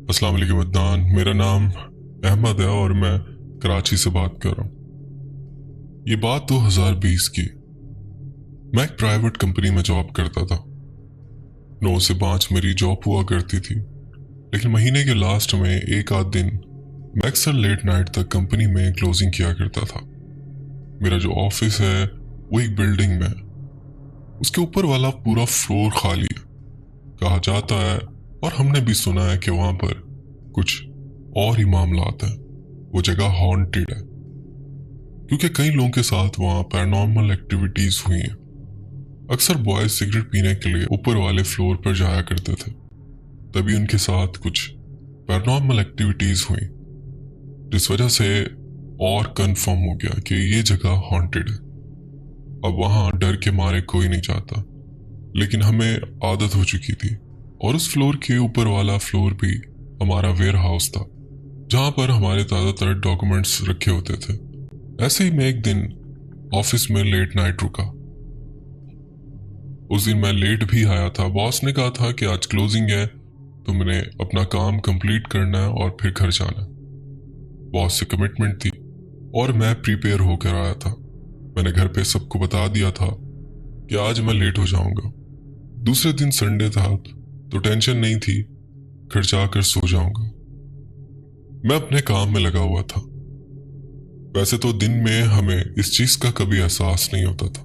अस्सलाम वालेकुम अदनान। मेरा नाम अहमद है और मैं कराची से बात कर रहा हूँ। ये बात 2020 की। मैं एक प्राइवेट कंपनी में जॉब करता था। 9 से 5 मेरी जॉब हुआ करती थी, लेकिन महीने के लास्ट में एक आध दिन मैं अक्सर लेट नाइट तक कंपनी में क्लोजिंग किया करता था। मेरा जो ऑफिस है वो एक बिल्डिंग में है। उसके ऊपर वाला पूरा फ्लोर खाली है। कहा जाता है और हमने भी सुना है कि वहां पर कुछ और ही मामलात हैं। वो जगह हॉन्टेड है क्योंकि कई लोगों के साथ वहां पैरानॉर्मल एक्टिविटीज हुई हैं। अक्सर बॉयज सिगरेट पीने के लिए ऊपर वाले फ्लोर पर जाया करते थे, तभी उनके साथ कुछ पैरानॉर्मल एक्टिविटीज हुई, जिस वजह से और कंफर्म हो गया कि ये जगह हॉन्टेड है। अब वहां डर के मारे कोई नहीं जाता, लेकिन हमें आदत हो चुकी थी। और उस फ्लोर के ऊपर वाला फ्लोर भी हमारा वेयर हाउस था, जहां पर हमारे ज़्यादातर डॉक्यूमेंट्स रखे होते थे। ऐसे ही मैं एक दिन ऑफिस में लेट नाइट रुका। उस दिन मैं लेट भी आया था। बॉस ने कहा था कि आज क्लोजिंग है, तुमने अपना काम कंप्लीट करना है और फिर घर जाना है। बॉस से कमिटमेंट थी और मैं प्रिपेयर होकर आया था। मैंने घर पे सबको बता दिया था कि आज मैं लेट हो जाऊंगा। दूसरे दिन संडे था तो टेंशन नहीं थी, घर जाकर सो जाऊंगा। मैं अपने काम में लगा हुआ था। वैसे तो दिन में हमें इस चीज का कभी एहसास नहीं होता था,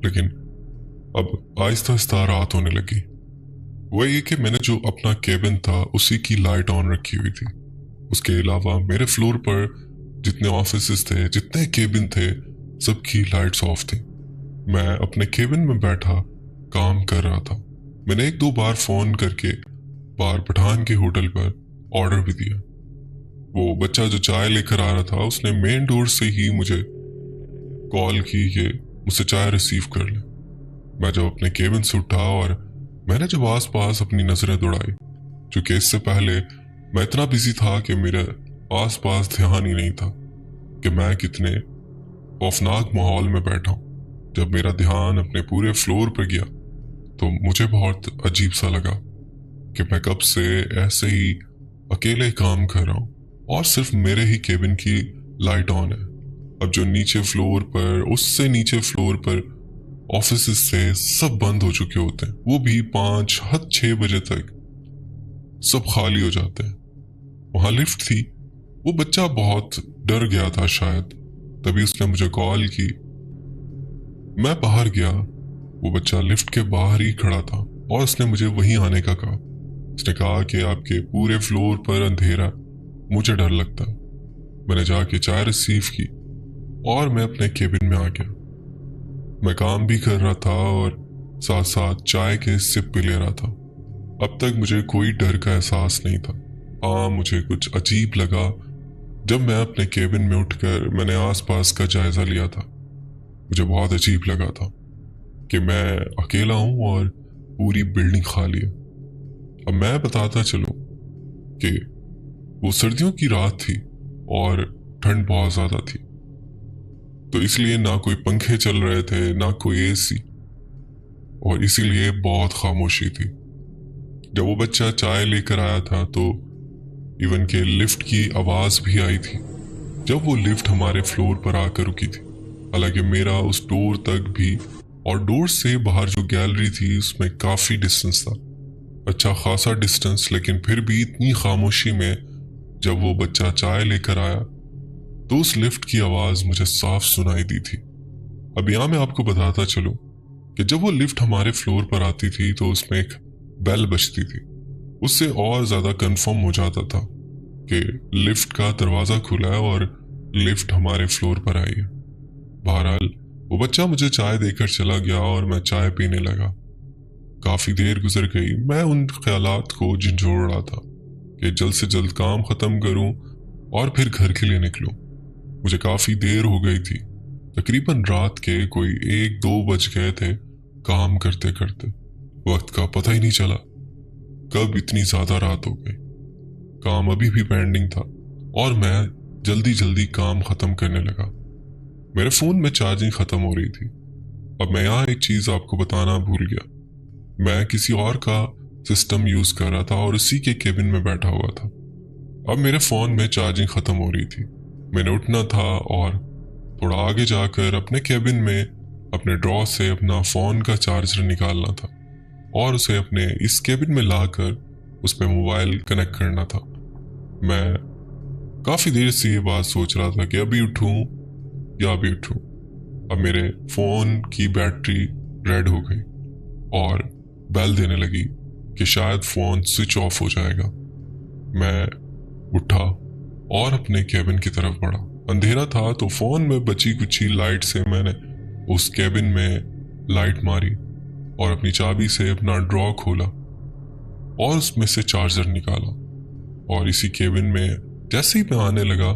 लेकिन अब आहिस्ता आहिस्ता रात होने लगी। वह ये कि मैंने जो अपना केबिन था उसी की लाइट ऑन रखी हुई थी। उसके अलावा मेरे फ्लोर पर जितने ऑफिसेस थे, जितने केबिन थे, सबकी लाइट्स ऑफ थी। मैं अपने केबिन में बैठा काम कर रहा था। मैंने एक दो बार फोन करके बाहर पठान के होटल पर ऑर्डर भी दिया। वो बच्चा जो चाय लेकर आ रहा था उसने मेन डोर से ही मुझे कॉल की कि मुझसे चाय रिसीव कर ले। मैं जब अपने केबिन से उठा और मैंने जब आस पास अपनी नजरें दौड़ाई, क्योंकि इससे पहले मैं इतना बिजी था कि मेरे आस पास ध्यान ही नहीं था कि मैं कितने खौफनाक माहौल में बैठा हूं। जब मेरा ध्यान अपने पूरे फ्लोर पर गया तो मुझे बहुत अजीब सा लगा कि मैं कब से ऐसे ही अकेले काम कर रहा हूं और सिर्फ मेरे ही केबिन की लाइट ऑन है। अब जो नीचे फ्लोर पर, उससे नीचे फ्लोर पर ऑफिस से सब बंद हो चुके होते हैं, वो भी 5 हद 6 बजे तक सब खाली हो जाते हैं। वहां लिफ्ट थी। वो बच्चा बहुत डर गया था शायद, तभी उसने मुझे कॉल की। मैं बाहर गया। वो बच्चा लिफ्ट के बाहर ही खड़ा था और उसने मुझे वहीं आने का कहा। उसने कहा कि आपके पूरे फ्लोर पर अंधेरा, मुझे डर लगता। मैंने जाके चाय रिसीव की और मैं अपने केबिन में आ गया। मैं काम भी कर रहा था और साथ साथ चाय के सिप भी ले रहा था। अब तक मुझे कोई डर का एहसास नहीं था। हाँ, मुझे कुछ अजीब लगा जब मैं अपने केबिन में उठकर मैंने आसपास का जायजा लिया था। मुझे बहुत अजीब लगा था कि मैं अकेला हूं और पूरी बिल्डिंग खाली है। अब मैं बताता चलूं कि वो सर्दियों की रात थी और ठंड बहुत ज्यादा थी, तो इसलिए ना कोई पंखे चल रहे थे ना कोई एसी, और इसीलिए बहुत खामोशी थी। जब वो बच्चा चाय लेकर आया था तो इवन के लिफ्ट की आवाज भी आई थी जब वो लिफ्ट हमारे फ्लोर पर आकर रुकी थी। हालांकि मेरा उस डोर तक भी और डोर से बाहर जो गैलरी थी उसमें काफी डिस्टेंस था, अच्छा खासा डिस्टेंस, लेकिन फिर भी इतनी खामोशी में जब वो बच्चा चाय लेकर आया तो उस लिफ्ट की आवाज मुझे साफ सुनाई दी थी। अब यहां मैं आपको बताता चलूं कि जब वो लिफ्ट हमारे फ्लोर पर आती थी तो उसमें एक बेल बजती थी। उससे और ज्यादा कंफर्म हो जाता था कि लिफ्ट का दरवाजा खुला है और लिफ्ट हमारे फ्लोर पर आई है। बहरहाल वो बच्चा मुझे चाय देकर चला गया और मैं चाय पीने लगा। काफी देर गुजर गई। मैं उन ख्यालात को झंझोड़ रहा था कि जल्द से जल्द काम खत्म करूं और फिर घर के लिए निकलूं। मुझे काफी देर हो गई थी। तकरीबन रात के कोई 1-2 बज गए थे काम करते करते। वक्त का पता ही नहीं चला कब इतनी ज्यादा रात हो गई। काम अभी भी पेंडिंग था और मैं जल्दी जल्दी काम खत्म करने लगा। मेरे फोन में चार्जिंग खत्म हो रही थी। अब मैं यहाँ एक चीज आपको बताना भूल गया। मैं किसी और का सिस्टम यूज कर रहा था और उसी के केबिन में बैठा हुआ था। अब मेरे फोन में चार्जिंग खत्म हो रही थी। मैंने उठना था और थोड़ा आगे जाकर अपने केबिन में अपने ड्रॉ से अपना फोन का चार्जर निकालना था और उसे अपने इस केबिन में लाकर उस पर मोबाइल कनेक्ट करना था। मैं काफी देर से ये बात सोच रहा था कि अभी उठूं या अभी उठूं। अब मेरे फोन की बैटरी रेड हो गई और बेल देने लगी कि शायद फोन स्विच ऑफ हो जाएगा। मैं उठा और अपने केबिन की तरफ बढ़ा। अंधेरा था तो फोन में बची कुची लाइट से मैंने उस केबिन में लाइट मारी और अपनी चाबी से अपना ड्रॉ खोला और उसमें से चार्जर निकाला। और इसी केबिन में जैसे ही मैं आने लगा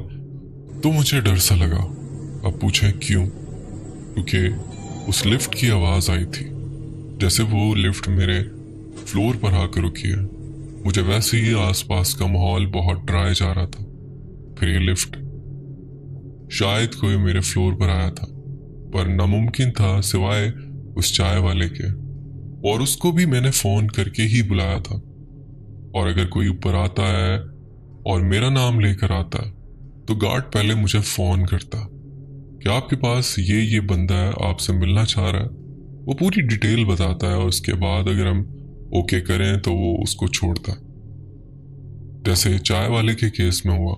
तो मुझे डर सा लगा। अब पूछे क्यों? क्योंकि उस लिफ्ट की आवाज आई थी, जैसे वो लिफ्ट मेरे फ्लोर पर आकर रुकी है। मुझे वैसे ही आसपास का माहौल बहुत डराया जा रहा था। फिर ये लिफ्ट शायद कोई मेरे फ्लोर पर आया था, पर नामुमकिन था सिवाय उस चाय वाले के, और उसको भी मैंने फोन करके ही बुलाया था। और अगर कोई ऊपर आता है और मेरा नाम लेकर आता है तो गार्ड पहले मुझे फोन करता कि आपके पास ये बंदा है, आपसे मिलना चाह रहा है। वो पूरी डिटेल बताता है और उसके बाद अगर हम ओके करें तो वो उसको छोड़ता है, जैसे चाय वाले के केस में हुआ।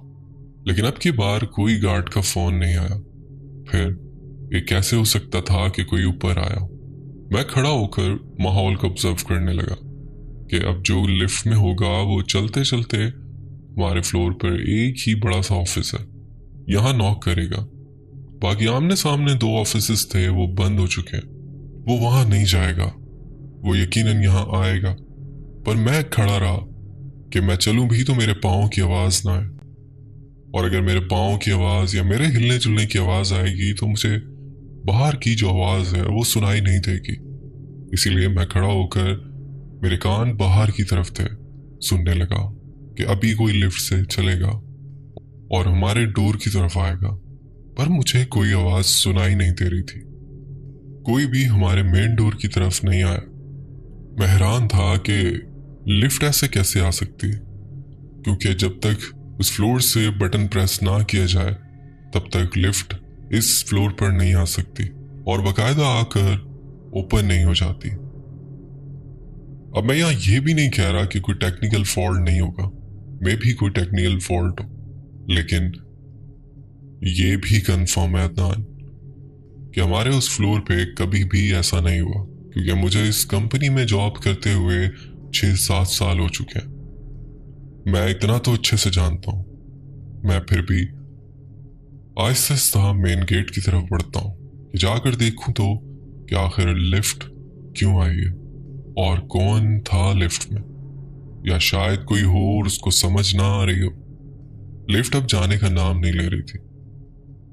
लेकिन अब की बार कोई गार्ड का फोन नहीं आया। फिर ये कैसे हो सकता था कि कोई ऊपर आया? मैं खड़ा होकर माहौल को ऑब्जर्व करने लगा कि अब जो लिफ्ट में होगा वो चलते चलते हमारे फ्लोर पर एक ही बड़ा सा ऑफिस है, यहाँ नॉक करेगा। बाकी आमने सामने 2 ऑफिसेस थे, वो बंद हो चुके हैं। वो वहां नहीं जाएगा, वो यकीनन यहाँ आएगा। पर मैं खड़ा रहा कि मैं चलूं भी तो मेरे पाँव की आवाज ना आए, और अगर मेरे पाँव की आवाज या मेरे हिलने जुलने की आवाज आएगी तो मुझे बाहर की जो आवाज है वो सुनाई नहीं देगी। इसीलिए मैं खड़ा होकर, मेरे कान बाहर की तरफ थे, सुनने लगा कि अभी कोई लिफ्ट से चलेगा और हमारे डोर की तरफ आएगा। पर मुझे कोई आवाज सुनाई नहीं दे रही थी। कोई भी हमारे मेन डोर की तरफ नहीं आया। मैं हैरान था कि लिफ्ट ऐसे कैसे आ सकती, क्योंकि जब तक उस फ्लोर से बटन प्रेस ना किया जाए तब तक लिफ्ट इस फ्लोर पर नहीं आ सकती और बाकायदा आकर ओपन नहीं हो जाती। अब मैं यहाँ ये भी नहीं कह रहा कि कोई टेक्निकल फॉल्ट नहीं होगा, मे भी कोई टेक्निकल फॉल्ट हो, लेकिन ये भी कंफर्म है अदनान कि हमारे उस फ्लोर पे कभी भी ऐसा नहीं हुआ, क्योंकि मुझे इस कंपनी में जॉब करते हुए 6-7 साल हो चुके हैं। मैं इतना तो अच्छे से जानता हूँ। मैं फिर भी आहिस्ता आहिस्ता मेन गेट की तरफ बढ़ता हूँ कि जाकर देखूं तो कि आखिर लिफ्ट क्यों आई है और कौन था लिफ्ट में, या शायद कोई हो और उसको समझ ना आ रही हो। लिफ्ट अब जाने का नाम नहीं ले रही थी।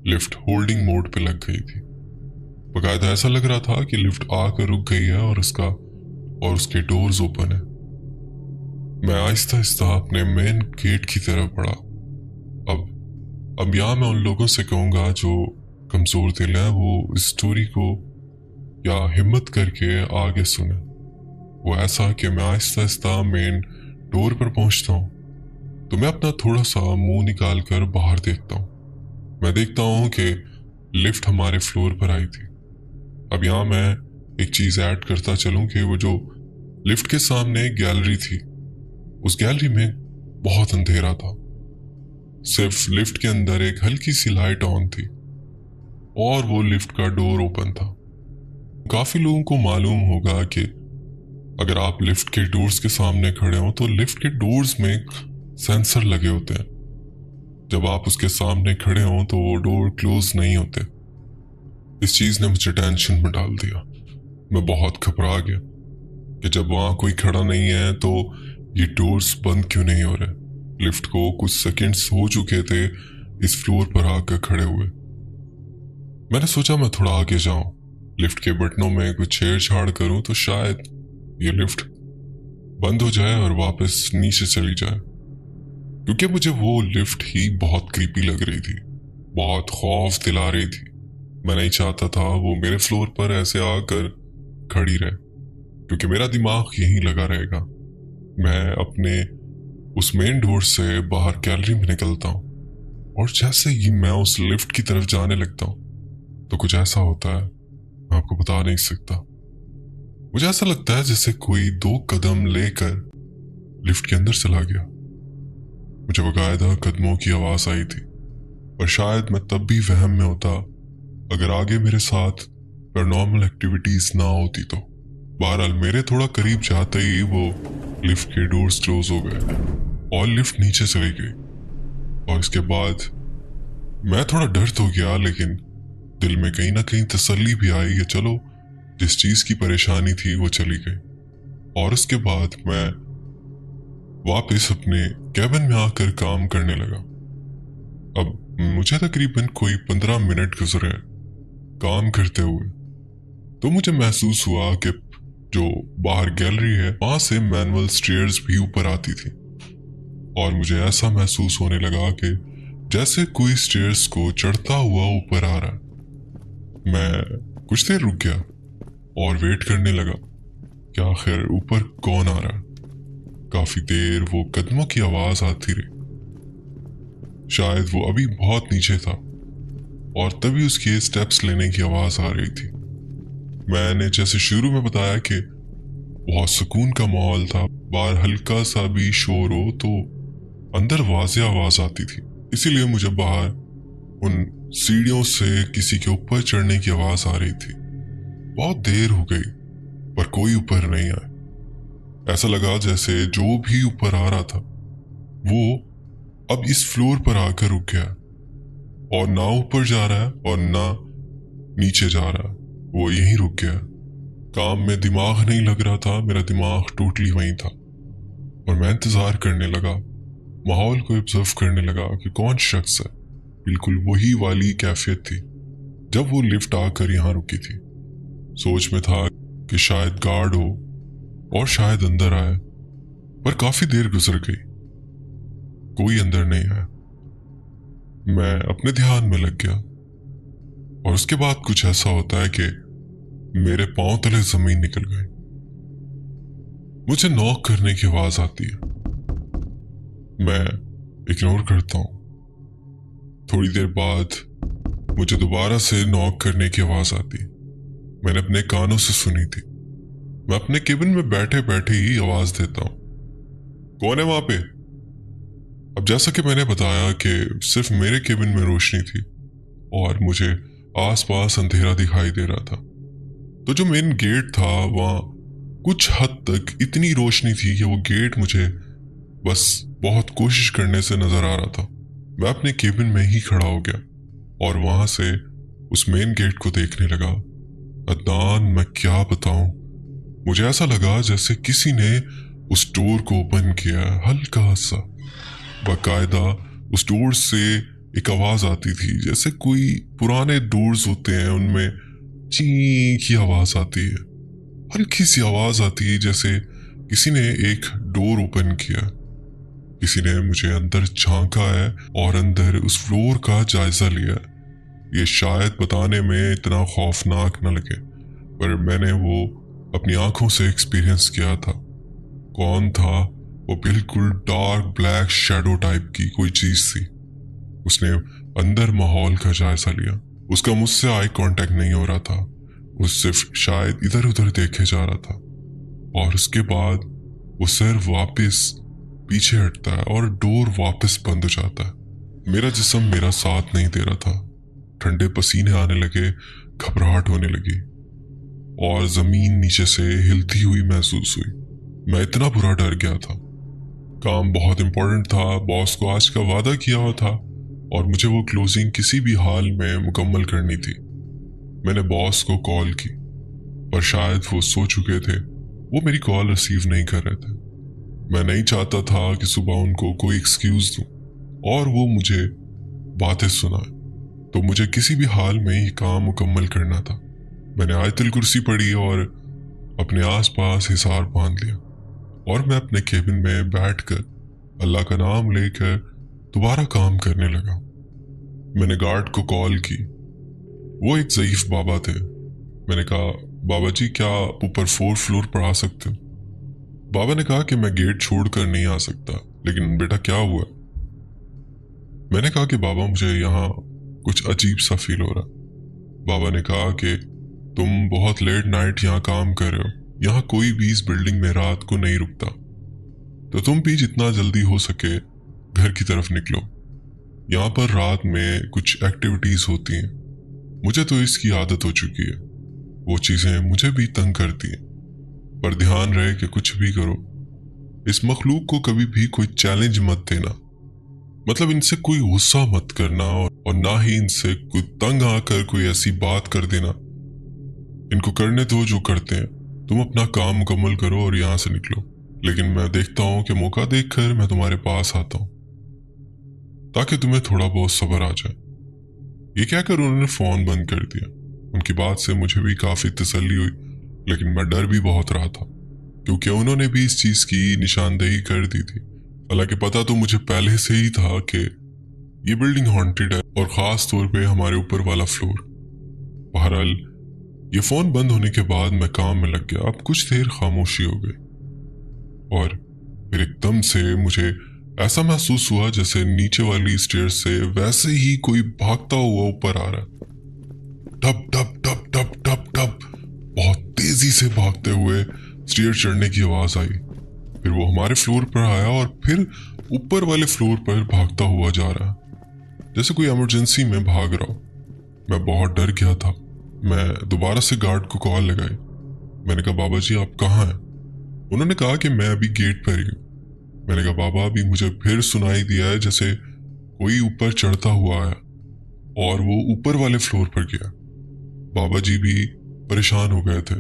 लिफ्ट होल्डिंग मोड पे लग गई थी। बकायदा ऐसा लग रहा था कि लिफ्ट आकर रुक गई है और उसके डोर्स ओपन है। मैं आहिस्ता आहिस्ता अपने मेन गेट की तरफ बढ़ा। अब यहाँ मैं उन लोगों से कहूंगा जो कमजोर दिल है, वो इस स्टोरी को या हिम्मत करके आगे सुने। वो ऐसा कि मैं आहिस्ता आहिस्ता मेन डोर पर पहुंचता हूँ तो मैं अपना थोड़ा सा मुंह निकाल कर बाहर देखता हूँ। मैं देखता हूँ कि लिफ्ट हमारे फ्लोर पर आई थी। अब यहाँ मैं एक चीज ऐड करता चलूं कि वो जो लिफ्ट के सामने एक गैलरी थी, उस गैलरी में बहुत अंधेरा था। सिर्फ लिफ्ट के अंदर एक हल्की सी लाइट ऑन थी और वो लिफ्ट का डोर ओपन था। काफी लोगों को मालूम होगा कि अगर आप लिफ्ट के डोर्स के सामने खड़े हो तो लिफ्ट के डोर्स में सेंसर लगे होते हैं। जब आप उसके सामने खड़े हो तो वो डोर क्लोज नहीं होते। इस चीज ने मुझे टेंशन में डाल दिया। मैं बहुत घबरा गया कि जब वहां कोई खड़ा नहीं है तो ये डोर्स बंद क्यों नहीं हो रहे। लिफ्ट को कुछ सेकंड्स हो चुके थे इस फ्लोर पर आकर खड़े हुए। मैंने सोचा मैं थोड़ा आगे जाऊं, लिफ्ट के बटनों में कुछ छेड़छाड़ करूं तो शायद ये लिफ्ट बंद हो जाए और वापस नीचे चली जाए, क्योंकि मुझे वो लिफ्ट ही बहुत क्रीपी लग रही थी, बहुत खौफ दिला रही थी। मैं नहीं चाहता था वो मेरे फ्लोर पर ऐसे आकर खड़ी रहे, क्योंकि मेरा दिमाग यहीं लगा रहेगा मैं अपने उस मेन डोर से बाहर गैलरी में निकलता हूँ और जैसे ही मैं उस लिफ्ट की तरफ जाने लगता हूँ तो कुछ ऐसा होता है मैं आपको बता नहीं सकता। मुझे ऐसा लगता है जैसे कोई 2 कदम लेकर लिफ्ट के अंदर चला गया। मुझे बकायदा कदमों की आवाज आई थी और शायद मैं तब भी वहम में होता अगर आगे मेरे साथ पैरानॉर्मल एक्टिविटीज ना होती तो। बहरहाल मेरे थोड़ा करीब जाते ही वो लिफ्ट के डोर्स क्लोज हो गए और लिफ्ट नीचे चली गई। और इसके बाद मैं थोड़ा डर तो गया, लेकिन दिल में कहीं ना कहीं तसल्ली भी आई कि चलो जिस चीज की परेशानी थी वो चली गई। और उसके बाद मैं वापस अपने कैबिन में आकर काम करने लगा। अब मुझे तकरीबन कोई 15 मिनट गुजरे काम करते हुए, तो मुझे महसूस हुआ कि जो बाहर गैलरी है वहां से मैनुअल स्टेयर्स भी ऊपर आती थी और मुझे ऐसा महसूस होने लगा कि जैसे कोई स्टेयर्स को चढ़ता हुआ ऊपर आ रहा है। मैं कुछ देर रुक गया और वेट करने लगा कि आखिर ऊपर कौन आ रहा है। काफी देर वो कदमों की आवाज आती रही, शायद वो अभी बहुत नीचे था और तभी उसके स्टेप्स लेने की आवाज आ रही थी। मैंने जैसे शुरू में बताया कि बहुत सुकून का माहौल था, बाहर हल्का सा भी शोर हो तो अंदर वाज़ेह आवाज आती थी, इसीलिए मुझे बाहर उन सीढ़ियों से किसी के ऊपर चढ़ने की आवाज आ रही थी। बहुत देर हो गई पर कोई ऊपर नहीं आया। ऐसा लगा जैसे जो भी ऊपर आ रहा था वो अब इस फ्लोर पर आकर रुक गया और ना ऊपर जा रहा है और ना नीचे जा रहा है, वो यहीं रुक गया। काम में दिमाग नहीं लग रहा था, मेरा दिमाग टोटली वहीं था और मैं इंतजार करने लगा, माहौल को ऑब्जर्व करने लगा कि कौन शख्स है। बिल्कुल वही वाली कैफियत थी जब वो लिफ्ट आकर यहाँ रुकी थी। सोच में था कि शायद गार्ड हो और शायद अंदर आए, पर काफी देर गुजर गई, कोई अंदर नहीं आया। मैं अपने ध्यान में लग गया और उसके बाद कुछ ऐसा होता है कि मेरे पांव तले जमीन निकल गई। मुझे नॉक करने की आवाज आती है, मैं इग्नोर करता हूं। थोड़ी देर बाद मुझे दोबारा से नॉक करने की आवाज आती। मैंने अपने कानों से सुनी थी। मैं अपने केबिन में बैठे बैठे ही आवाज देता हूं, कौन है वहां पे? अब जैसा कि मैंने बताया कि सिर्फ मेरे केबिन में रोशनी थी और मुझे आसपास अंधेरा दिखाई दे रहा था, तो जो मेन गेट था वहां कुछ हद तक इतनी रोशनी थी कि वो गेट मुझे बस बहुत कोशिश करने से नजर आ रहा था। मैं अपने केबिन में ही खड़ा हो गया और वहां से उस मेन गेट को देखने लगा। अदनान, मैं क्या बताऊं, मुझे ऐसा लगा जैसे किसी ने उस डोर को ओपन किया, हल्का सा। बाकायदा उस डोर से एक आवाज आती थी, जैसे कोई पुराने डोर्स होते हैं उनमें ची की आवाज आती है, हल्की सी आवाज आती है जैसे किसी ने एक डोर ओपन किया। किसी ने मुझे अंदर झांका है और अंदर उस फ्लोर का जायजा लिया। ये शायद बताने में इतना खौफनाक न लगे, पर मैंने वो अपनी आंखों से एक्सपीरियंस किया था। कौन था वो? बिल्कुल डार्क ब्लैक शैडो टाइप की कोई चीज थी। उसने अंदर माहौल का जायजा लिया। उसका मुझसे आई कांटेक्ट नहीं हो रहा था, वो सिर्फ शायद इधर उधर देखे जा रहा था और उसके बाद वो सिर वापस पीछे हटता है और डोर वापस बंद हो जाता है। मेरा जिस्म मेरा साथ नहीं दे रहा था, ठंडे पसीने आने लगे, घबराहट होने लगी और जमीन नीचे से हिलती हुई महसूस हुई। मैं इतना बुरा डर गया था। काम बहुत इंपॉर्टेंट था, बॉस को आज का वादा किया हुआ था और मुझे वो क्लोजिंग किसी भी हाल में मुकम्मल करनी थी। मैंने बॉस को कॉल की पर शायद वो सो चुके थे, वो मेरी कॉल रिसीव नहीं कर रहे थे। मैं नहीं चाहता था कि सुबह उनको कोई एक्सक्यूज दूं और वो मुझे बातें सुनाए, तो मुझे किसी भी हाल में ये काम मुकम्मल करना था। मैंने आयतुल कुर्सी पढ़ी और अपने आसपास हिसार बांध लिया और मैं अपने केबिन में बैठकर अल्लाह का नाम लेकर दोबारा काम करने लगा। मैंने गार्ड को कॉल की। वो एक ज़ईफ बाबा थे। मैंने कहा, बाबा जी क्या ऊपर 4th फ्लोर पर आ सकते हो? बाबा ने कहा कि मैं गेट छोड़कर नहीं आ सकता, लेकिन बेटा क्या हुआ? मैंने कहा कि बाबा मुझे यहाँ कुछ अजीब सा फील हो रहा। बाबा ने कहा कि तुम बहुत लेट नाइट यहाँ काम कर रहे हो, यहाँ कोई भी इस बिल्डिंग में रात को नहीं रुकता, तो तुम भी जितना जल्दी हो सके घर की तरफ निकलो। यहाँ पर रात में कुछ एक्टिविटीज होती हैं, मुझे तो इसकी आदत हो चुकी है, वो चीजें मुझे भी तंग करती हैं। पर ध्यान रहे कि कुछ भी करो, इस मखलूक को कभी भी कोई चैलेंज मत देना, मतलब इनसे कोई गुस्सा मत करना, और ना ही इनसे कोई तंग आकर कोई ऐसी बात कर देना। इनको करने दो जो करते हैं, तुम अपना काम मुकम्मल करो और यहाँ से निकलो। लेकिन मैं देखता हूँ कि मौका देखकर मैं तुम्हारे पास आता हूँ, ताकि तुम्हें थोड़ा बहुत सब्र आ जाए। ये कहकर उन्होंने फोन बंद कर दिया। उनकी बात से मुझे भी काफी तसल्ली हुई, लेकिन मैं डर भी बहुत रहा था, क्योंकि उन्होंने भी इस चीज की निशानदेही कर दी थी। हालांकि पता तो मुझे पहले से ही था कि ये बिल्डिंग हॉन्टेड है, और खास तौर पे हमारे ऊपर वाला फ्लोर। बहरहाल ये फोन बंद होने के बाद मैं काम में लग गया। अब कुछ देर खामोशी हो गई, और फिर एकदम से मुझे ऐसा महसूस हुआ जैसे नीचे वाली स्टेयर से वैसे ही कोई भागता हुआ ऊपर आ रहा है। टप टप टप टप टप टप, बहुत तेजी से भागते हुए स्टेयर चढ़ने की आवाज आई। फिर वो हमारे फ्लोर पर आया और फिर ऊपर वाले फ्लोर पर भागता हुआ जा रहा है, जैसे कोई इमरजेंसी में भाग रहा हो। मैं बहुत डर गया था। मैं दोबारा से गार्ड को कॉल लगाई। मैंने कहा, बाबा जी आप कहाँ हैं? उन्होंने कहा कि मैं अभी गेट पर ही हूँ। मैंने कहा, बाबा अभी मुझे फिर सुनाई दिया है जैसे कोई ऊपर चढ़ता हुआ आया, और वो ऊपर वाले फ्लोर पर गया। बाबा जी भी परेशान हो गए थे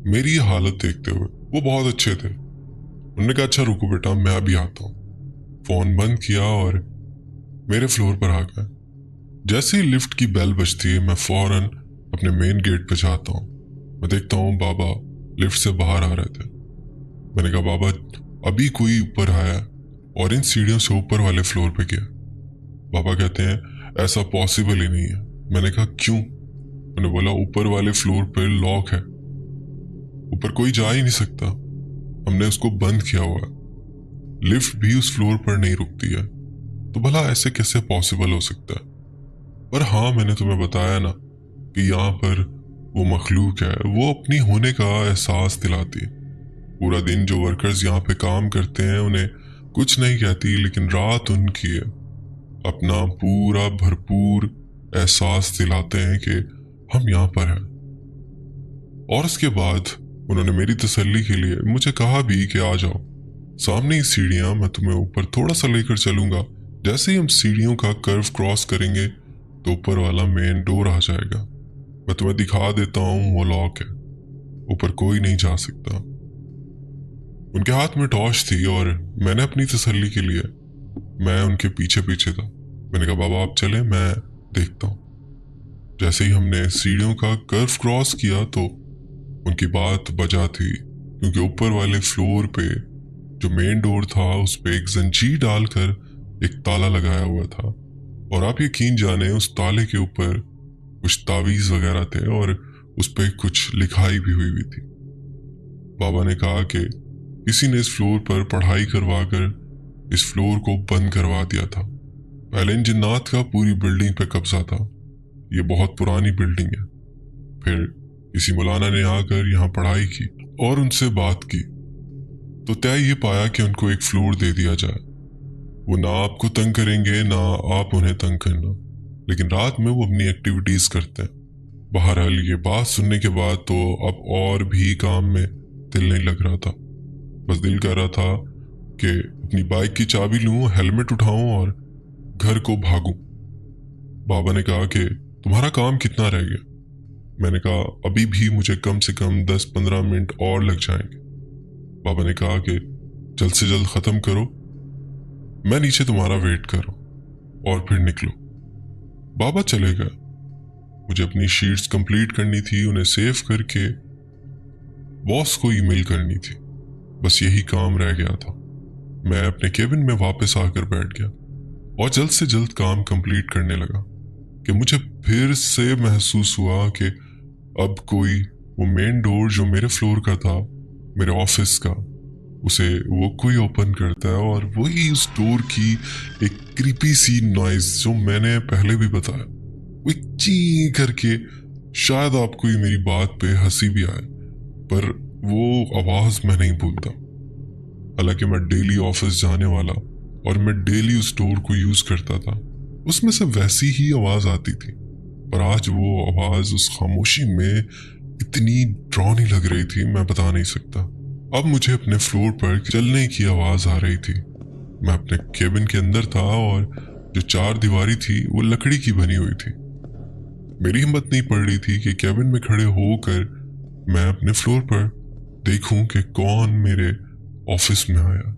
मेरी ये हालत देखते हुए। वो बहुत अच्छे थे। उन्होंने कहा, अच्छा रुको बेटा, मैं अभी आता हूँ। फोन बंद किया और मेरे फ्लोर पर आ गया। जैसे ही लिफ्ट की बेल बजती है, मैं फौरन अपने मेन गेट पर जाता हूँ। मैं देखता हूँ बाबा लिफ्ट से बाहर आ रहे थे। मैंने कहा, बाबा अभी कोई ऊपर आया और इन सीढ़ियों से ऊपर वाले फ्लोर पे गया। बाबा कहते हैं, ऐसा पॉसिबल ही नहीं है। मैंने कहा, क्यों? उन्होंने बोला, ऊपर वाले फ्लोर पर लॉक है, ऊपर कोई जा ही नहीं सकता, हमने उसको बंद किया हुआ है। लिफ्ट भी उस फ्लोर पर नहीं रुकती है, तो भला ऐसे कैसे पॉसिबल हो सकता है? पर हाँ, मैंने तुम्हें बताया ना कि यहाँ पर वो मखलूक है, वो अपनी होने का एहसास दिलाती है। पूरा दिन जो वर्कर्स यहाँ पे काम करते हैं उन्हें कुछ नहीं कहती, लेकिन रात उनकी है, अपना पूरा भरपूर एहसास दिलाते हैं कि हम यहाँ पर हैं। और उसके बाद उन्होंने मेरी तसल्ली के लिए मुझे कहा भी कि आ जाओ, सामने ही सीढ़ियां, मैं तुम्हें ऊपर थोड़ा सा लेकर चलूंगा। जैसे ही हम सीढ़ियों का कर्व क्रॉस करेंगे तो ऊपर वाला मेन डोर आ जाएगा। मैं तुम्हें दिखा देता हूँ, वो लॉक है, ऊपर कोई नहीं जा सकता। उनके हाथ में टॉर्च थी और मैंने अपनी तसल्ली के लिए मैं उनके पीछे पीछे था। मैंने कहा, बाबा आप चले, मैं देखता हूँ। जैसे ही हमने सीढ़ियों का कर्व क्रॉस किया तो उनकी बात बजा थी, क्योंकि ऊपर वाले फ्लोर पे जो मेन डोर था उस पे एक जंजीर डालकर एक ताला लगाया हुआ था, और आप यकीन जाने उस ताले के ऊपर कुछ तावीज वगैरह थे और उस पे कुछ लिखाई भी हुई थी। बाबा ने कहा कि किसी ने इस फ्लोर पर पढ़ाई करवा कर इस फ्लोर को बंद करवा दिया था। पहले इन जिन्नात का पूरी बिल्डिंग पे कब्जा था। ये बहुत पुरानी बिल्डिंग है। फिर किसी मौलाना ने आकर यहाँ पढ़ाई की और उनसे बात की, तो तय ये पाया कि उनको एक फ्लोर दे दिया जाए। वो ना आपको तंग करेंगे ना आप उन्हें तंग करना, लेकिन रात में वो अपनी एक्टिविटीज करते हैं। बहरहाल ये बात सुनने के बाद तो अब और भी काम में दिल नहीं लग रहा था। बस दिल कर रहा था कि अपनी बाइक की चाबी लूं, हेलमेट उठाऊं और घर को भागूं। बाबा ने कहा कि तुम्हारा काम कितना रह गया? मैंने कहा, अभी भी मुझे कम से कम 10-15 मिनट और लग जाएंगे। बाबा ने कहा कि जल्द से जल्द खत्म करो, मैं नीचे तुम्हारा वेट कर रहा हूं, और फिर निकलो। बाबा चले गए। मुझे अपनी शीट्स कंप्लीट करनी थी, उन्हें सेव करके बॉस को ईमेल करनी थी। बस यही काम रह गया था। मैं अपने केबिन में वापस आकर बैठ गया और जल्द से जल्द काम कंप्लीट करने लगा कि मुझे फिर से महसूस हुआ कि अब कोई वो मेन डोर जो मेरे फ्लोर का था, मेरे ऑफिस का, उसे वो कोई ओपन करता है और वही उस डोर की एक क्रीपी सी नॉइज जो मैंने पहले भी बताया, वो एक ची करके। शायद आपको ये मेरी बात पे हंसी भी आए, पर वो आवाज मैं नहीं भूलता। हालांकि मैं डेली ऑफिस जाने वाला और मैं डेली उस डोर को यूज करता था, उसमें से वैसी ही आवाज आती थी। पर आज वो आवाज उस खामोशी में इतनी डरावनी लग रही थी, मैं बता नहीं सकता। अब मुझे अपने फ्लोर पर चलने की आवाज आ रही थी। मैं अपने केबिन के अंदर था और जो चार दीवारी थी वो लकड़ी की बनी हुई थी। मेरी हिम्मत नहीं पड़ रही थी कि केबिन में खड़े होकर मैं अपने फ्लोर पर देखूं कि कौन मेरे ऑफिस में आया।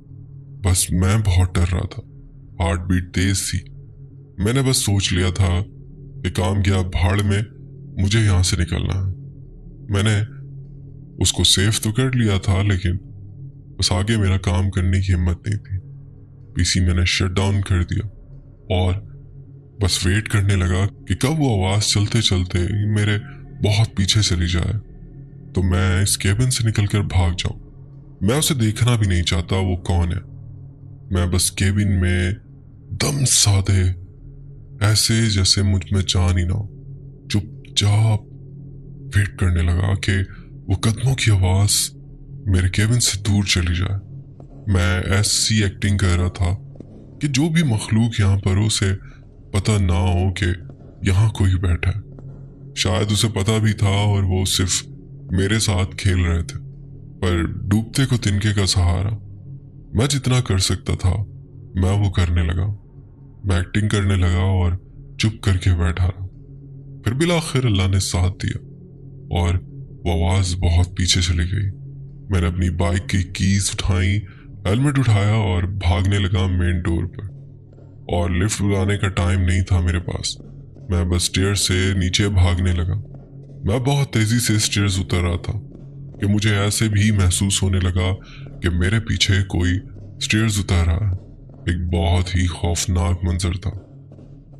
बस मैं बहुत डर रहा था, हार्ट बीट तेज थी। मैंने बस सोच लिया था कि काम गया भाड़ में, मुझे यहां से निकलना है। मैंने उसको सेव तो कर लिया था, लेकिन बस आगे मेरा काम करने की हिम्मत नहीं थी। पीसी मैंने शट डाउन कर दिया और बस वेट करने लगा कि कब वो आवाज चलते चलते मेरे बहुत पीछे चली जाए तो मैं इस केबिन से निकलकर भाग जाऊं। मैं उसे देखना भी नहीं चाहता वो कौन है। मैं बस केबिन में दम साधे, ऐसे जैसे मुझ में जान ही ना हो, चुपचाप वेट करने लगा कि वो कदमों की आवाज मेरे केबिन से दूर चली जाए। मैं ऐसी एक्टिंग कर रहा था कि जो भी मखलूक यहाँ पर उसे पता ना हो कि यहाँ कोई बैठा है। शायद उसे पता भी था और वो सिर्फ मेरे साथ खेल रहे थे। पर डूबते को तिनके का सहारा, मैं जितना कर सकता था मैं वो करने लगा। मैं एक्टिंग करने लगा और चुप करके बैठा रहा। फिर बिलाखिर अल्लाह ने साथ दिया और वो आवाज बहुत पीछे चली गई। मैंने अपनी बाइक की कीज उठाई, हेलमेट उठाया और भागने लगा मेन डोर पर। और लिफ्ट बुलाने का टाइम नहीं था मेरे पास। मैं बस स्टेयर से नीचे भागने लगा। मैं बहुत तेजी से स्टेयर्स उतर रहा था कि मुझे ऐसे भी महसूस होने लगा कि मेरे पीछे कोई स्टेयर्स उतर रहा है। एक बहुत ही खौफनाक मंजर था।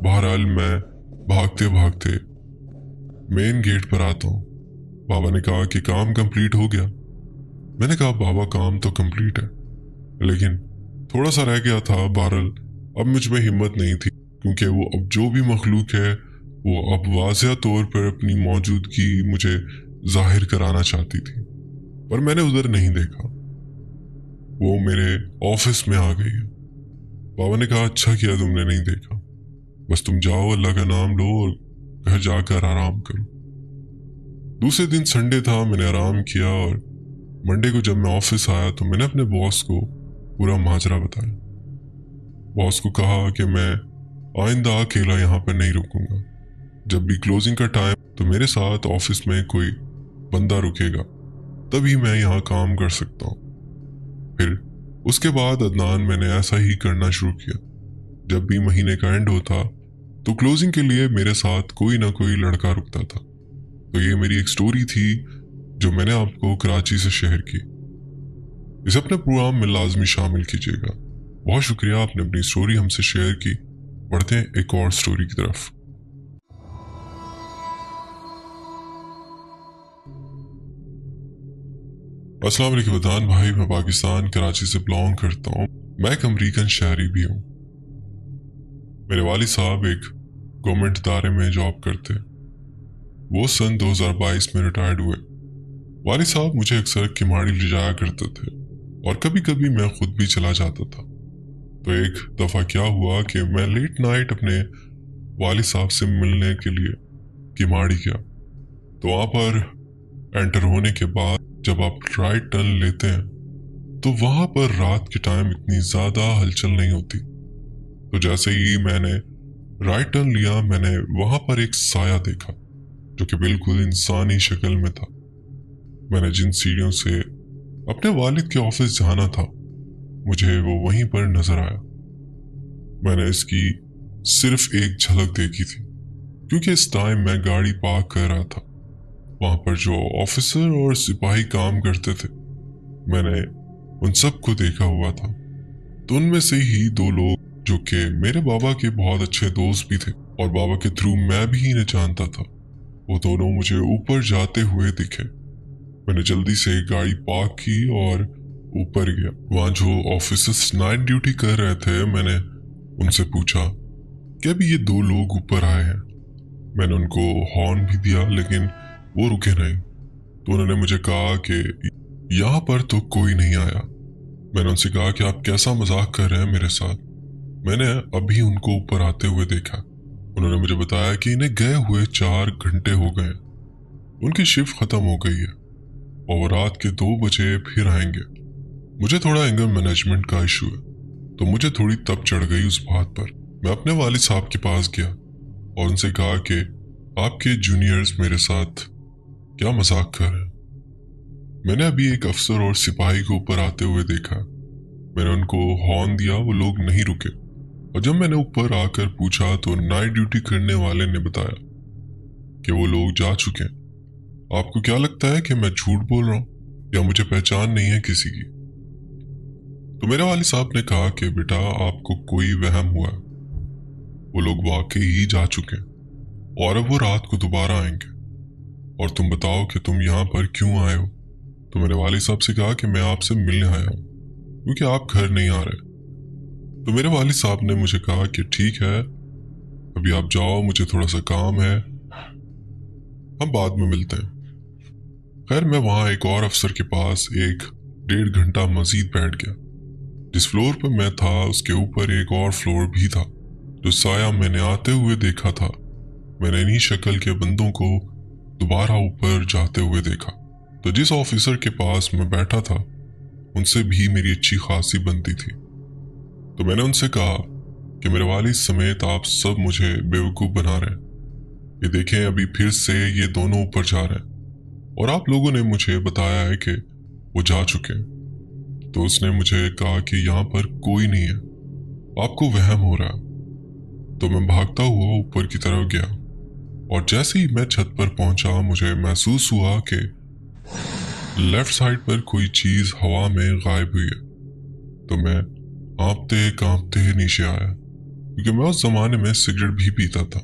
बहरहाल मैं भागते भागते मेन गेट पर आता हूँ। बाबा ने कहा कि काम कंप्लीट हो गया। मैंने कहा बाबा काम तो कंप्लीट है, लेकिन थोड़ा सा रह गया था। बहरहाल अब मुझ में हिम्मत नहीं थी, क्योंकि वो अब जो भी मखलूक है वो अब वाज़िया तौर पर अपनी मौजूदगी मुझे जाहिर कराना चाहती थी। पर मैंने उधर नहीं देखा, वो मेरे ऑफिस में आ गई है। बाबा ने कहा अच्छा किया तुमने नहीं देखा, बस तुम जाओ अल्लाह का नाम लो और घर जाकर आराम करो। दूसरे दिन संडे था, मैंने आराम किया और मंडे को जब मैं ऑफिस आया तो मैंने अपने बॉस को पूरा माजरा बताया। बॉस को कहा कि मैं आइंदा अकेला यहाँ पर नहीं रुकूंगा। जब भी क्लोजिंग का टाइम तो मेरे साथ ऑफिस में कोई बंदा रुकेगा, तभी मैं यहाँ काम कर सकता हूँ। फिर उसके बाद अदनान मैंने ऐसा ही करना शुरू किया। जब भी महीने का एंड होता तो क्लोजिंग के लिए मेरे साथ कोई ना कोई लड़का रुकता था। तो ये मेरी एक स्टोरी थी जो मैंने आपको कराची से शेयर की। इसे अपने प्रोग्राम में लाजमी शामिल कीजिएगा। बहुत शुक्रिया, आपने अपनी स्टोरी हमसे शेयर की। बढ़ते हैं एक और स्टोरी की तरफ। अस्सलाम वालेकुम वदान भाई, मैं पाकिस्तान कराची से बिलोंग करता हूँ। मैं एक अमरीकन शहरी भी हूँ। मेरे वालिद साहब एक गवर्नमेंट इदारे में जॉब करते। वो सन 2022 में रिटायर्ड हुए। वालिद साहब मुझे अक्सर किमाड़ी ले जाया करते थे और कभी कभी मैं खुद भी चला जाता था। तो एक दफ़ा क्या हुआ कि मैं लेट नाइट अपने वालिद साहब से मिलने के लिए किमाड़ी गया। तो वहाँ पर एंटर होने के बाद जब आप राइट टर्न लेते हैं तो वहाँ पर रात के टाइम इतनी ज़्यादा हलचल नहीं होती। तो जैसे ही मैंने राइट टर्न लिया, मैंने वहाँ पर एक साया देखा जो कि बिल्कुल इंसानी शक्ल में था। मैंने जिन सीढ़ियों से अपने वालिद के ऑफिस जाना था, मुझे वो वहीं पर नजर आया। मैंने इसकी सिर्फ एक झलक देखी थी, क्योंकि इस टाइम मैं गाड़ी पार्क कर रहा था। वहां पर जो ऑफिसर और सिपाही काम करते थे, मैंने उन सबको देखा हुआ था। तो उनमें से ही दो लोग जो कि मेरे बाबा के बहुत अच्छे दोस्त भी थे और बाबा के थ्रू मैं भी इन्हें जानता था, वो दोनों मुझे ऊपर जाते हुए दिखे। मैंने जल्दी से गाड़ी पार्क की और ऊपर गया। वहाँ जो ऑफिसर्स नाइट ड्यूटी कर रहे थे, मैंने उनसे पूछा कि अभी ये दो लोग ऊपर आए हैं। मैंने उनको हॉर्न भी दिया लेकिन वो रुके नहीं। तो उन्होंने मुझे कहा कि यहाँ पर तो कोई नहीं आया। मैंने उनसे कहा कि आप कैसा मजाक कर रहे हैं मेरे साथ, मैंने अभी उनको ऊपर आते हुए देखा। उन्होंने मुझे बताया कि इन्हें गए हुए 4 घंटे हो गए, उनकी शिफ्ट खत्म हो गई है और वो रात के 2 बजे फिर आएंगे। मुझे थोड़ा एंगर मैनेजमेंट का इशू है, तो मुझे थोड़ी तप चढ़ गई उस बात पर। मैं अपने वालिद साहब के पास गया और उनसे कहा कि आपके जूनियर्स मेरे साथ क्या मजाक कर रहे हैं। मैंने अभी एक अफसर और सिपाही को ऊपर आते हुए देखा। मैंने उनको हॉर्न दिया, वो लोग नहीं रुके। और जब मैंने ऊपर आकर पूछा तो नाइट ड्यूटी करने वाले ने बताया कि वो लोग जा चुके हैं। आपको क्या लगता है कि मैं झूठ बोल रहा हूँ या मुझे पहचान नहीं है किसी की? तो मेरे वालिद साहब ने कहा कि बेटा आपको कोई वहम हुआ है, वो लोग वाकई ही जा चुके हैं और अब वो रात को दोबारा आएंगे। और तुम बताओ कि तुम यहाँ पर क्यों आए हो? तो मेरे वालिद साहब से कहा कि मैं आपसे मिलने आया हूँ क्योंकि आप घर नहीं आ रहे। तो मेरे वालिद साहब ने मुझे कहा कि ठीक है, अभी आप जाओ, मुझे थोड़ा सा काम है, हम बाद में मिलते हैं। खैर मैं वहाँ एक और अफसर के पास 1-1.5 घंटा मजीद बैठ गया। जिस फ्लोर पर मैं था उसके ऊपर एक और फ्लोर भी था। जो साया मैंने आते हुए देखा था, मैंने इन्हीं शक्ल के बंदों को दोबारा ऊपर जाते हुए देखा। तो जिस ऑफिसर के पास मैं बैठा था उनसे भी मेरी अच्छी खासी बनती थी। तो मैंने उनसे कहा कि मेरे वालिद समेत आप सब मुझे बेवकूफ़ बना रहे हैं। ये देखें अभी फिर से ये दोनों ऊपर जा रहे हैं और आप लोगों ने मुझे बताया है कि वो जा चुके हैं। तो उसने मुझे कहा कि यहाँ पर कोई नहीं है, आपको वहम हो रहा है। तो मैं भागता हुआ ऊपर की तरफ गया और जैसे ही मैं छत पर पहुंचा मुझे महसूस हुआ कि लेफ्ट साइड पर कोई चीज हवा में गायब हुई है। तो मैं कांपते कांपते नीचे आया क्योंकि मैं उस जमाने में सिगरेट भी पीता था।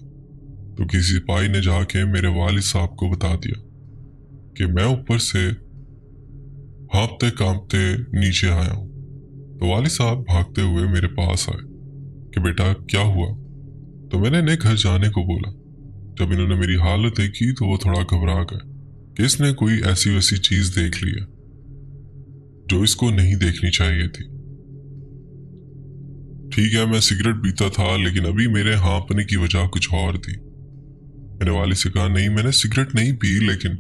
तो किसी सिपाही ने जाके मेरे वालिद साहब को बता दिया कि मैं ऊपर से हाँफते कांपते नीचे आया हूँ। तो वालिद साहब भागते हुए मेरे पास आए कि बेटा क्या हुआ? तो मैंने इन्हें घर जाने को बोला। जब इन्होंने मेरी हालत देखी तो वो थोड़ा घबरा गए कि इसने कोई ऐसी वैसी चीज देख ली है जो इसको नहीं देखनी चाहिए थी। ठीक है, मैं सिगरेट पीता था लेकिन अभी मेरे हाँफने की वजह कुछ और थी। मैंने वालिद से कहा नहीं, मैंने सिगरेट नहीं पी लेकिन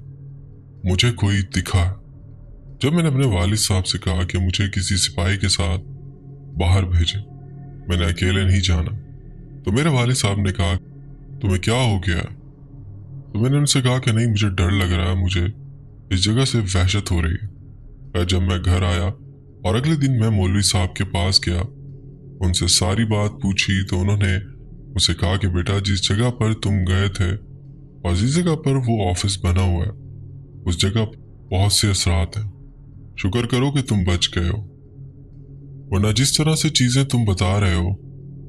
मुझे कोई दिखा। जब मैंने अपने वालिद साहब से कहा कि मुझे किसी सिपाही के साथ बाहर भेजें, मैंने अकेले नहीं जाना, तो मेरे वालिद साहब ने कहा तुम्हें क्या हो गया? तो मैंने उनसे कहा कि नहीं, मुझे डर लग रहा है, मुझे इस जगह से वहशत हो रही है। जब मैं घर आया और अगले दिन मैं मौलवी साहब के पास गया, उनसे सारी बात पूछी तो उन्होंने मुझसे कहा कि बेटा जिस जगह पर तुम गए थे और जिस जगह पर वो ऑफिस बना हुआ है उस जगह बहुत से असरात हैं। शुक्र करो कि तुम बच गए हो, वरना जिस तरह से चीजें तुम बता रहे हो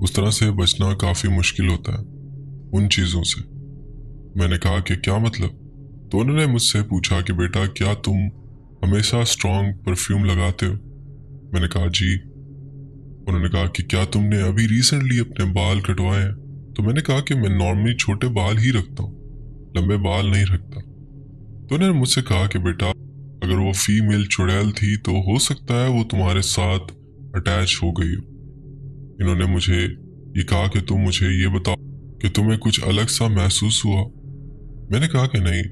उस तरह से बचना काफी मुश्किल होता है उन चीजों से। मैंने कहा कि क्या मतलब? तो उन्होंने मुझसे पूछा कि बेटा क्या तुम हमेशा स्ट्रॉन्ग परफ्यूम लगाते हो? मैंने कहा जी। उन्होंने कहा कि क्या तुमने अभी रिसेंटली अपने बाल कटवाए हैं? तो मैंने कहा कि मैं नॉर्मली छोटे बाल ही रखता हूँ, लंबे बाल नहीं रखता। तो उन्होंने मुझसे कहा कि बेटा अगर वो फीमेल चुड़ैल थी तो हो सकता है वो तुम्हारे साथ अटैच हो गई हो। इन्होंने मुझे ये कहा कि तुम मुझे ये बताओ कि तुम्हें कुछ अलग सा महसूस हुआ? मैंने कहा कि नहीं,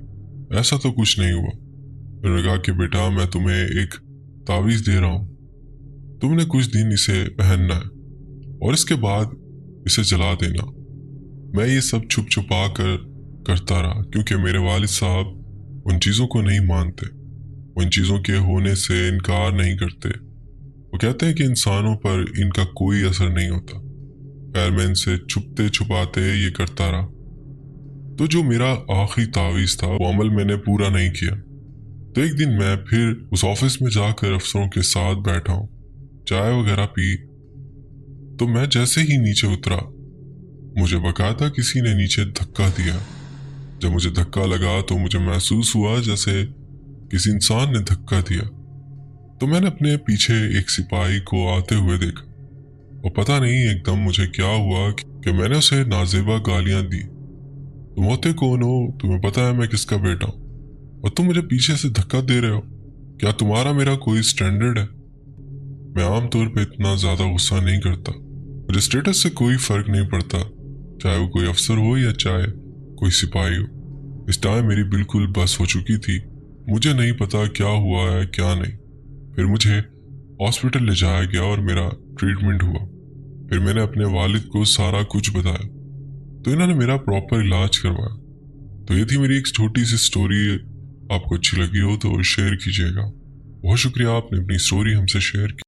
ऐसा तो कुछ नहीं हुआ। उन्होंने कहा कि बेटा मैं तुम्हें एक तावीज़ दे रहा हूँ, तुमने कुछ दिन इसे पहनना है और इसके बाद इसे जला देना। मैं ये सब छुप छुपा कर करता रहा क्योंकि मेरे वालिद साहब उन चीज़ों को नहीं मानते, उन चीज़ों के होने से इनकार नहीं करते। वो कहते हैं कि इंसानों पर इनका कोई असर नहीं होता। खैर मैं इनसे छुपते छुपाते ये करता रहा। तो जो मेरा आखिरी तावीज़ था वो अमल मैंने पूरा नहीं किया। तो एक दिन मैं फिर उस ऑफिस में जाकर अफसरों के साथ बैठा हूँ, चाय वगैरह पी। तो मैं जैसे ही नीचे उतरा मुझे बाकायदा किसी ने नीचे धक्का दिया। जब मुझे धक्का लगा तो मुझे महसूस हुआ जैसे किसी इंसान ने धक्का दिया। तो मैंने अपने पीछे एक सिपाही को आते हुए देखा और पता नहीं एकदम मुझे क्या हुआ कि मैंने उसे नाजेबा गालियां दी। तुम होते कौन हो? तुम्हें पता है मैं किसका बेटा हूँ और तुम मुझे पीछे से धक्का दे रहे हो? क्या तुम्हारा मेरा कोई स्टैंडर्ड है? मैं आमतौर पे इतना ज्यादा गुस्सा नहीं करता। मुझे स्टेटस से कोई फर्क नहीं पड़ता, चाहे वो कोई अफसर हो या चाहे कोई सिपाही हो। इस टाइम मेरी बिल्कुल बस हो चुकी थी। मुझे नहीं पता क्या हुआ है क्या नहीं। फिर मुझे हॉस्पिटल ले जाया गया और मेरा ट्रीटमेंट हुआ। फिर मैंने अपने वालिद को सारा कुछ बताया तो इन्होंने मेरा प्रॉपर इलाज करवाया। तो ये थी मेरी एक छोटी सी स्टोरी। आपको अच्छी लगी हो तो शेयर कीजिएगा। बहुत शुक्रिया, आपने अपनी स्टोरी हमसे शेयर की।